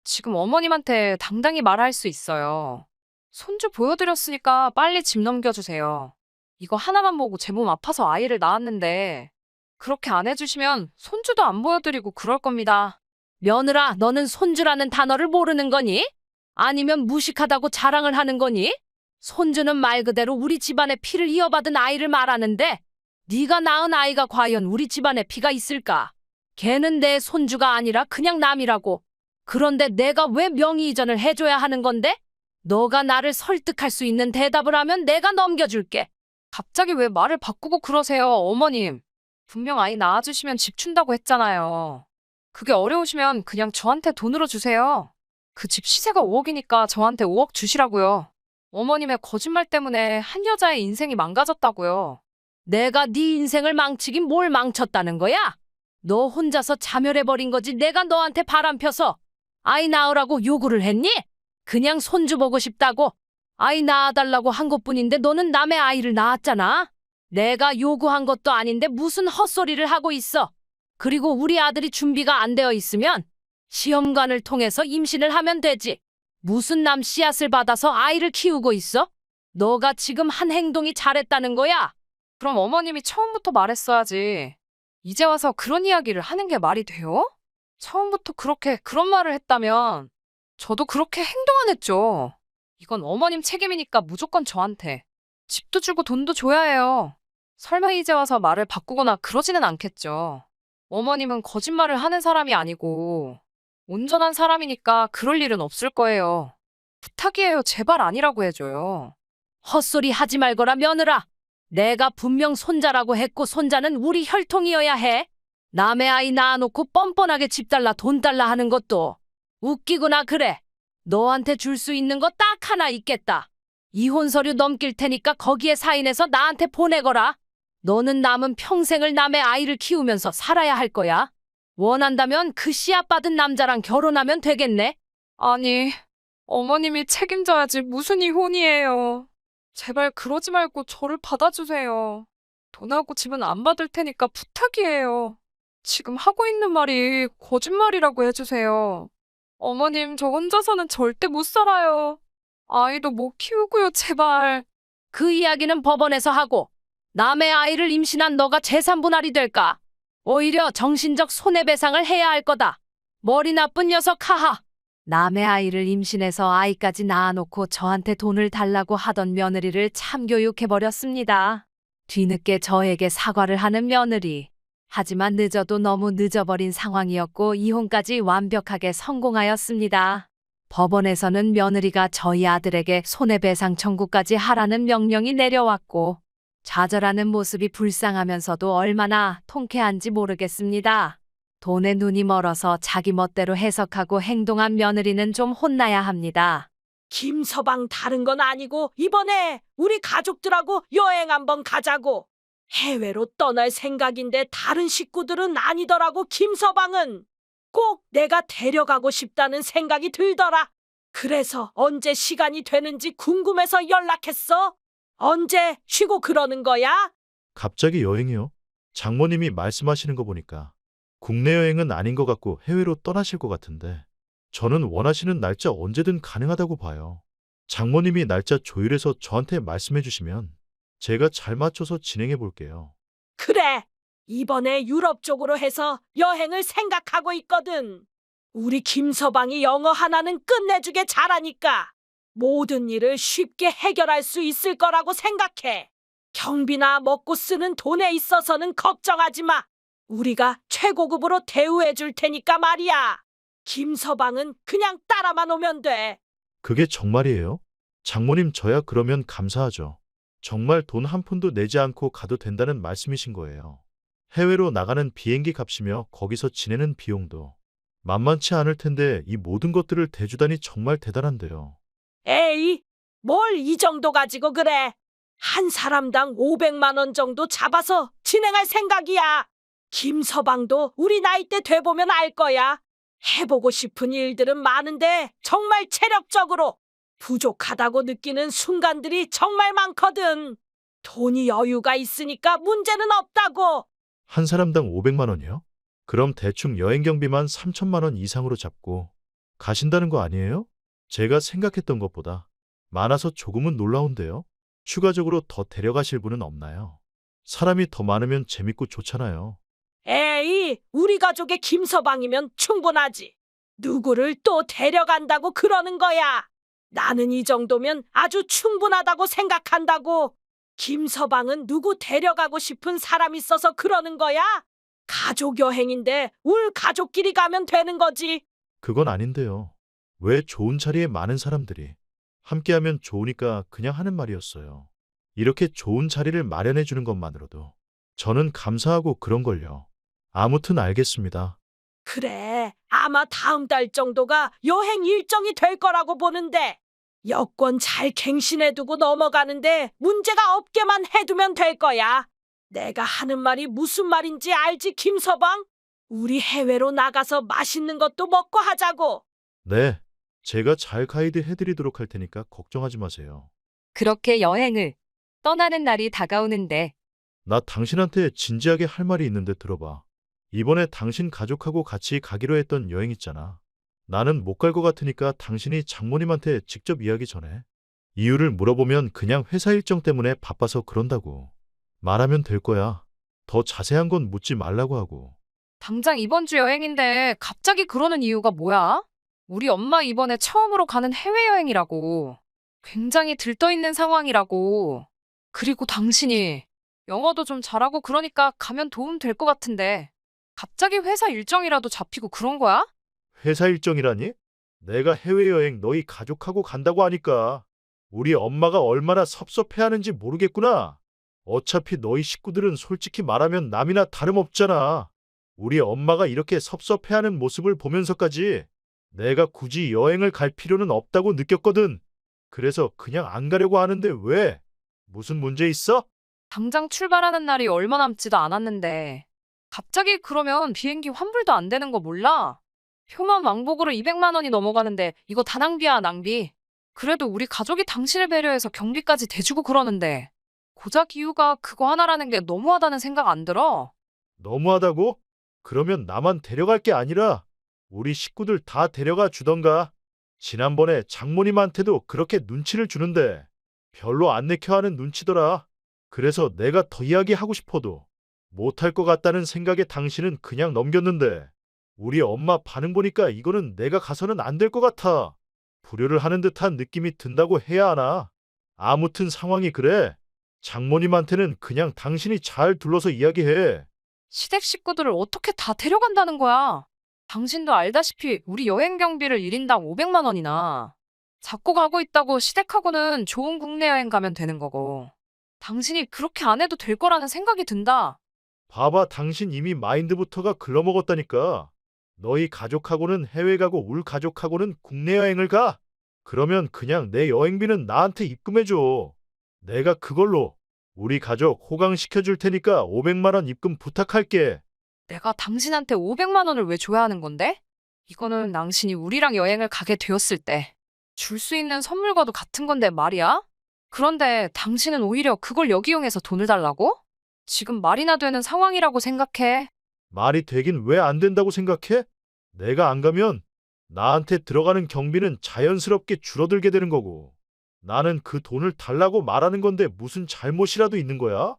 지금 어머님한테 당당히 말할 수 있어요. 손주 보여드렸으니까 빨리 집 넘겨주세요. 이거 하나만 보고 제 몸 아파서 아이를 낳았는데 그렇게 안 해주시면 손주도 안 보여드리고 그럴 겁니다. 며느라, 너는 손주라는 단어를 모르는 거니? 아니면 무식하다고 자랑을 하는 거니? 손주는 말 그대로 우리 집안의 피를 이어받은 아이를 말하는데 네가 낳은 아이가 과연 우리 집안에 피가 있을까? 걔는 내 손주가 아니라 그냥 남이라고. 그런데 내가 왜 명의 이전을 해줘야 하는 건데? 너가 나를 설득할 수 있는 대답을 하면 내가 넘겨줄게. 갑자기 왜 말을 바꾸고 그러세요, 어머님? 분명 아이 낳아주시면 집 준다고 했잖아요. 그게 어려우시면 그냥 저한테 돈으로 주세요. 그 집 시세가 5억이니까 저한테 5억 주시라고요. 어머님의 거짓말 때문에 한 여자의 인생이 망가졌다고요. 내가 네 인생을 망치긴 뭘 망쳤다는 거야? 너 혼자서 자멸해버린 거지 내가 너한테 바람 펴서 아이 낳으라고 요구를 했니? 그냥 손주 보고 싶다고 아이 낳아달라고 한 것뿐인데 너는 남의 아이를 낳았잖아. 내가 요구한 것도 아닌데 무슨 헛소리를 하고 있어. 그리고 우리 아들이 준비가 안 되어 있으면 시험관을 통해서 임신을 하면 되지. 무슨 남 씨앗을 받아서 아이를 키우고 있어? 너가 지금 한 행동이 잘했다는 거야. 그럼 어머님이 처음부터 말했어야지. 이제 와서 그런 이야기를 하는 게 말이 돼요? 처음부터 그런 말을 했다면 저도 그렇게 행동 안 했죠. 이건 어머님 책임이니까 무조건 저한테 집도 주고 돈도 줘야 해요. 설마 이제 와서 말을 바꾸거나 그러지는 않겠죠. 어머님은 거짓말을 하는 사람이 아니고 온전한 사람이니까 그럴 일은 없을 거예요. 부탁이에요. 제발 아니라고 해줘요. 헛소리 하지 말거라 며느라. 내가 분명 손자라고 했고 손자는 우리 혈통이어야 해. 남의 아이 낳아놓고 뻔뻔하게 집 달라 돈 달라 하는 것도 웃기구나 그래. 너한테 줄 수 있는 거 딱 하나 있겠다. 이혼 서류 넘길 테니까 거기에 사인해서 나한테 보내거라. 너는 남은 평생을 남의 아이를 키우면서 살아야 할 거야. 원한다면 그 씨앗 받은 남자랑 결혼하면 되겠네. 아니, 어머님이 책임져야지 무슨 이혼이에요. 제발 그러지 말고 저를 받아주세요. 돈하고 집은 안 받을 테니까 부탁이에요. 지금 하고 있는 말이 거짓말이라고 해주세요. 어머님, 저 혼자서는 절대 못 살아요. 아이도 못 키우고요, 제발. 그 이야기는 법원에서 하고 남의 아이를 임신한 너가 재산분할이 될까? 오히려 정신적 손해배상을 해야 할 거다. 머리 나쁜 녀석 하하. 남의 아이를 임신해서 아이까지 낳아놓고 저한테 돈을 달라고 하던 며느리를 참교육해버렸습니다. 뒤늦게 저에게 사과를 하는 며느리. 하지만 늦어도 너무 늦어버린 상황이었고 이혼까지 완벽하게 성공하였습니다. 법원에서는 며느리가 저희 아들에게 손해배상 청구까지 하라는 명령이 내려왔고 좌절하는 모습이 불쌍하면서도 얼마나 통쾌한지 모르겠습니다. 돈에 눈이 멀어서 자기 멋대로 해석하고 행동한 며느리는 좀 혼나야 합니다. 김서방 다른 건 아니고 이번에 우리 가족들하고 여행 한번 가자고. 해외로 떠날 생각인데 다른 식구들은 아니더라고. 김서방은 꼭 내가 데려가고 싶다는 생각이 들더라. 그래서 언제 시간이 되는지 궁금해서 연락했어. 언제 쉬고 그러는 거야? 갑자기 여행이요? 장모님이 말씀하시는 거 보니까 국내 여행은 아닌 것 같고 해외로 떠나실 것 같은데 저는 원하시는 날짜 언제든 가능하다고 봐요. 장모님이 날짜 조율해서 저한테 말씀해 주시면 제가 잘 맞춰서 진행해 볼게요. 그래. 이번에 유럽 쪽으로 해서 여행을 생각하고 있거든. 우리 김서방이 영어 하나는 끝내주게 잘하니까 모든 일을 쉽게 해결할 수 있을 거라고 생각해. 경비나 먹고 쓰는 돈에 있어서는 걱정하지 마. 우리가 최고급으로 대우해 줄 테니까 말이야. 김서방은 그냥 따라만 오면 돼. 그게 정말이에요? 장모님 저야 그러면 감사하죠. 정말 돈 한 푼도 내지 않고 가도 된다는 말씀이신 거예요. 해외로 나가는 비행기 값이며 거기서 지내는 비용도 만만치 않을 텐데 이 모든 것들을 대주다니 정말 대단한데요. 에이, 뭘 이 정도 가지고 그래. 한 사람당 500만 원 정도 잡아서 진행할 생각이야. 김서방도 우리 나이 때 돼보면 알 거야. 해보고 싶은 일들은 많은데 정말 체력적으로 부족하다고 느끼는 순간들이 정말 많거든. 돈이 여유가 있으니까 문제는 없다고. 한 사람당 500만 원이요? 그럼 대충 여행 경비만 3천만 원 이상으로 잡고 가신다는 거 아니에요? 제가 생각했던 것보다 많아서 조금은 놀라운데요. 추가적으로 더 데려가실 분은 없나요? 사람이 더 많으면 재밌고 좋잖아요. 에이, 우리 가족의 김서방이면 충분하지. 누구를 또 데려간다고 그러는 거야. 나는 이 정도면 아주 충분하다고 생각한다고. 김서방은 누구 데려가고 싶은 사람 있어서 그러는 거야? 가족 여행인데 울 가족끼리 가면 되는 거지. 그건 아닌데요. 왜 좋은 자리에 많은 사람들이 함께하면 좋으니까 그냥 하는 말이었어요. 이렇게 좋은 자리를 마련해 주는 것만으로도 저는 감사하고 그런걸요. 아무튼 알겠습니다. 그래, 아마 다음 달 정도가 여행 일정이 될 거라고 보는데 여권 잘 갱신해두고 넘어가는데 문제가 없게만 해두면 될 거야. 내가 하는 말이 무슨 말인지 알지, 김서방? 우리 해외로 나가서 맛있는 것도 먹고 하자고. 네, 제가 잘 가이드 해드리도록 할 테니까 걱정하지 마세요. 그렇게 여행을 떠나는 날이 다가오는데 나 당신한테 진지하게 할 말이 있는데 들어봐. 이번에 당신 가족하고 같이 가기로 했던 여행 있잖아. 나는 못 갈 것 같으니까 당신이 장모님한테 직접 이야기 전해. 이유를 물어보면 그냥 회사 일정 때문에 바빠서 그런다고 말하면 될 거야. 더 자세한 건 묻지 말라고 하고. 당장 이번 주 여행인데 갑자기 그러는 이유가 뭐야? 우리 엄마 이번에 처음으로 가는 해외여행이라고. 굉장히 들떠있는 상황이라고. 그리고 당신이 영어도 좀 잘하고 그러니까 가면 도움 될 것 같은데 갑자기 회사 일정이라도 잡히고 그런 거야? 회사 일정이라니? 내가 해외여행 너희 가족하고 간다고 하니까 우리 엄마가 얼마나 섭섭해하는지 모르겠구나. 어차피 너희 식구들은 솔직히 말하면 남이나 다름없잖아. 우리 엄마가 이렇게 섭섭해하는 모습을 보면서까지 내가 굳이 여행을 갈 필요는 없다고 느꼈거든. 그래서 그냥 안 가려고 하는데 왜? 무슨 문제 있어? 당장 출발하는 날이 얼마 남지도 않았는데 갑자기 그러면 비행기 환불도 안 되는 거 몰라? 표만 왕복으로 200만 원이 넘어가는데 이거 다 낭비야, 낭비. 그래도 우리 가족이 당신을 배려해서 경비까지 대주고 그러는데 고작 이유가 그거 하나라는 게 너무하다는 생각 안 들어? 너무하다고? 그러면 나만 데려갈 게 아니라 우리 식구들 다 데려가 주던가. 지난번에 장모님한테도 그렇게 눈치를 주는데 별로 안 내켜 하는 눈치더라. 그래서 내가 더 이야기하고 싶어도 못할 것 같다는 생각에 당신은 그냥 넘겼는데 우리 엄마 반응 보니까 이거는 내가 가서는 안 될 것 같아. 불효를 하는 듯한 느낌이 든다고 해야 하나? 아무튼 상황이 그래. 장모님한테는 그냥 당신이 잘 둘러서 이야기해. 시댁 식구들을 어떻게 다 데려간다는 거야? 당신도 알다시피 우리 여행 경비를 1인당 500만 원이나. 잡고 가고 있다고 시댁하고는 좋은 국내 여행 가면 되는 거고. 당신이 그렇게 안 해도 될 거라는 생각이 든다. 봐봐, 당신 이미 마인드부터가 글러먹었다니까. 너희 가족하고는 해외 가고 울 가족하고는 국내 여행을 가? 그러면 그냥 내 여행비는 나한테 입금해줘. 내가 그걸로 우리 가족 호강시켜줄 테니까 500만 원 입금 부탁할게. 내가 당신한테 500만 원을 왜 줘야 하는 건데? 이거는 당신이 우리랑 여행을 가게 되었을 때 줄 수 있는 선물과도 같은 건데 말이야? 그런데 당신은 오히려 그걸 역이용해서 돈을 달라고? 지금 말이나 되는 상황이라고 생각해. 말이 되긴 왜 안 된다고 생각해? 내가 안 가면 나한테 들어가는 경비는 자연스럽게 줄어들게 되는 거고. 나는 그 돈을 달라고 말하는 건데 무슨 잘못이라도 있는 거야?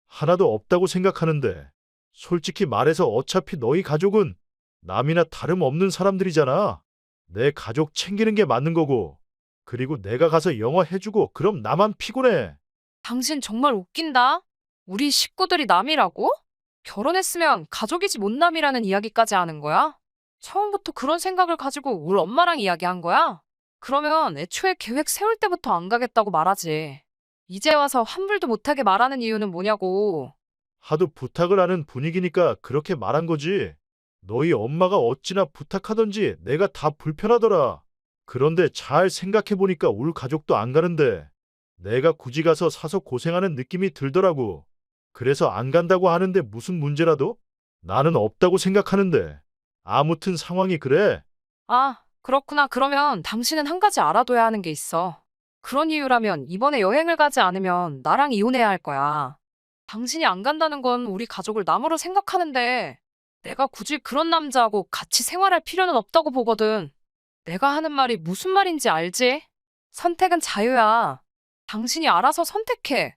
하나도 없다고 생각하는데. 솔직히 말해서 어차피 너희 가족은 남이나 다름없는 사람들이잖아. 내 가족 챙기는 게 맞는 거고. 그리고 내가 가서 영어 해주고 그럼 나만 피곤해. 당신 정말 웃긴다. 우리 식구들이 남이라고? 결혼했으면 가족이지 못 남이라는 이야기까지 하는 거야? 처음부터 그런 생각을 가지고 우리 엄마랑 이야기한 거야? 그러면 애초에 계획 세울 때부터 안 가겠다고 말하지. 이제 와서 환불도 못하게 말하는 이유는 뭐냐고. 하도 부탁을 하는 분위기니까 그렇게 말한 거지. 너희 엄마가 어찌나 부탁하던지 내가 다 불편하더라. 그런데 잘 생각해보니까 울 가족도 안 가는데 내가 굳이 가서 사서 고생하는 느낌이 들더라고. 그래서 안 간다고 하는데 무슨 문제라도? 나는 없다고 생각하는데. 아무튼 상황이 그래. 아, 그렇구나. 그러면 당신은 한 가지 알아둬야 하는 게 있어. 그런 이유라면 이번에 여행을 가지 않으면 나랑 이혼해야 할 거야. 당신이 안 간다는 건 우리 가족을 남으로 생각하는데 내가 굳이 그런 남자하고 같이 생활할 필요는 없다고 보거든. 내가 하는 말이 무슨 말인지 알지? 선택은 자유야. 당신이 알아서 선택해.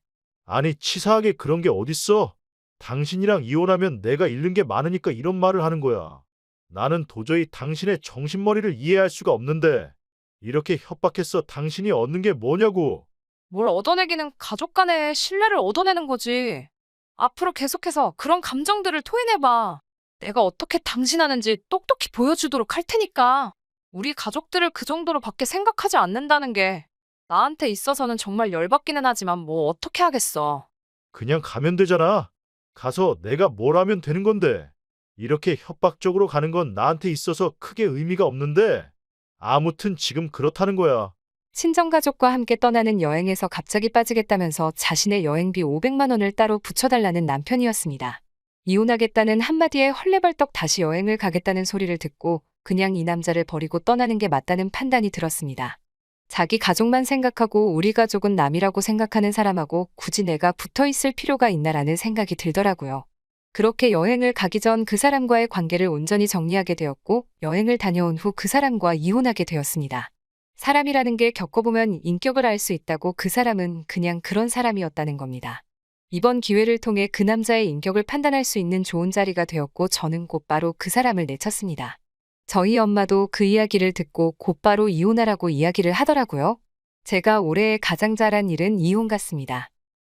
아니, 치사하게 그런 게 어딨어? 당신이랑 이혼하면 내가 잃는 게 많으니까 이런 말을 하는 거야. 나는 도저히 당신의 정신머리를 이해할 수가 없는데 이렇게 협박해서 당신이 얻는 게 뭐냐고. 뭘 얻어내기는 가족 간의 신뢰를 얻어내는 거지. 앞으로 계속해서 그런 감정들을 토해내봐. 내가 어떻게 당신하는지 똑똑히 보여주도록 할 테니까. 우리 가족들을 그 정도로 밖에 생각하지 않는다는 게 나한테 있어서는 정말 열받기는 하지만 뭐 어떻게 하겠어. 그냥 가면 되잖아. 가서 내가 뭘 하면 되는 건데. 이렇게 협박적으로 가는 건 나한테 있어서 크게 의미가 없는데. 아무튼 지금 그렇다는 거야. 친정가족과 함께 떠나는 여행에서 갑자기 빠지겠다면서 자신의 여행비 500만 원을 따로 붙여달라는 남편이었습니다. 이혼하겠다는 한마디에 헐레벌떡 다시 여행을 가겠다는 소리를 듣고 그냥 이 남자를 버리고 떠나는 게 맞다는 판단이 들었습니다. 자기 가족만 생각하고 우리 가족은 남이라고 생각하는 사람하고 굳이 내가 붙어 있을 필요가 있나라는 생각이 들더라고요. 그렇게 여행을 가기 전 그 사람과의 관계를 온전히 정리하게 되었고 여행을 다녀온 후 그 사람과 이혼하게 되었습니다. 사람이라는 게 겪어보면 인격을 알 수 있다고 그 사람은 그냥 그런 사람이었다는 겁니다. 이번 기회를 통해 그 남자의 인격을 판단할 수 있는 좋은 자리가 되었고 저는 곧바로 그 사람을 내쳤습니다. 저희 엄마도 그 이야기를 듣고 곧바로 이혼하라고 이야기를 하더라고요. 제가 올해 가장 잘한 일은 이혼 같습니다.